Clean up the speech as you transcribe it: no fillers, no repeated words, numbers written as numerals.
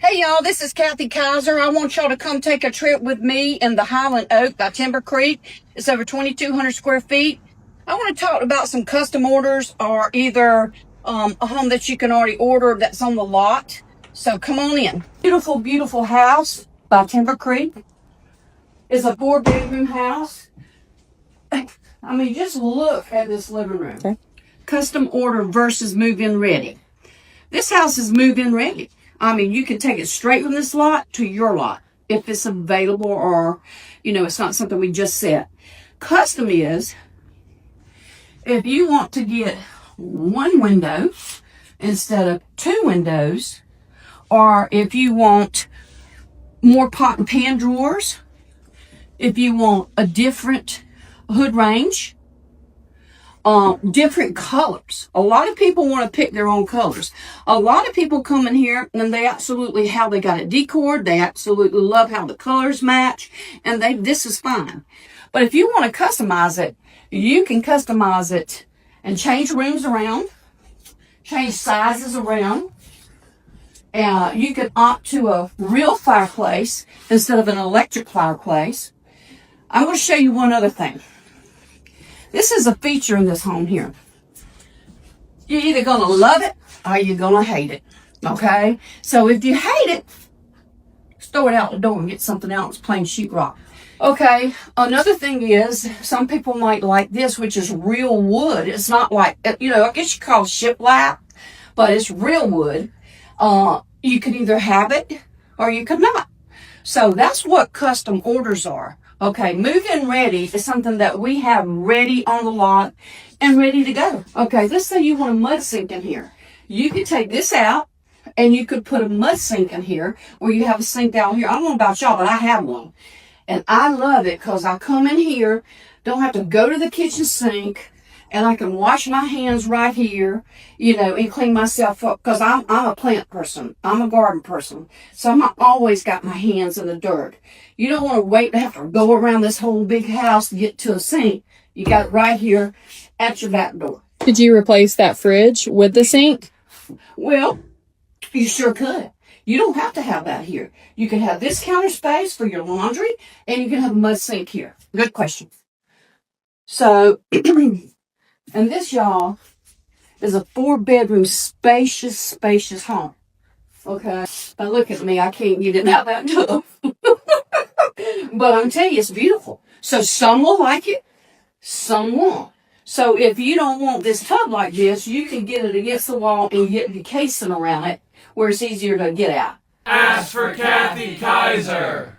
Hey y'all, this is Cathy Kyzer. I want y'all to come take a trip with me in the Highland Oak by Timber Creek. It's over 2,200 square feet. I want to talk about some custom orders or either a home that you can already order that's on the lot. So come on in. Beautiful, beautiful house by Timber Creek. It's a 4-bedroom house. I mean, just look at this living room. Okay. Custom order versus move-in ready. This house is move-in ready. I mean, you can take it straight from this lot to your lot if it's available or, it's not something we just set. Custom is if you want to get one window instead of 2 windows, or if you want more pot and pan drawers, if you want a different hood range, different colors. A lot of people want to pick their own colors. A lot of people come in here and they absolutely how they got it decored. They absolutely love how the colors match, and this is fine. But if you want to customize it, you can customize it and change rooms around, change sizes around. You can opt to a real fireplace instead of an electric fireplace. I'm going to show you one other thing. This is a feature in this home here. You're either going to love it or you're going to hate it, okay? So if you hate it, just throw it out the door and get something else, plain sheetrock. Okay, another thing is, some people might like this, which is real wood. It's not like, I guess you call it shiplap, but it's real wood. You can either have it or you could not. So that's what custom orders are. Okay, move-in ready is something that we have ready on the lot and ready to go. Okay, let's say you want a mud sink in here. You could take this out and you could put a mud sink in here, or you have a sink down here. I don't know about y'all, but I have one. And I love it because I come in here, don't have to go to the kitchen sink, and I can wash my hands right here, and clean myself up, because I'm a plant person. I'm a garden person. So I'm always got my hands in the dirt. You don't want to wait to have to go around this whole big house to get to a sink. You got it right here at your back door. Could you replace that fridge with the sink? Well, you sure could. You don't have to have that here. You can have this counter space for your laundry, and you can have a mud sink here. Good question. So, and this, y'all, is a 4-bedroom, spacious home. Okay? Now look at me. I can't get it out that tub. But I'm telling you, it's beautiful. So some will like it, some won't. So if you don't want this tub like this, you can get it against the wall and get the casing around it where it's easier to get out. Ask for Cathy Kyzer.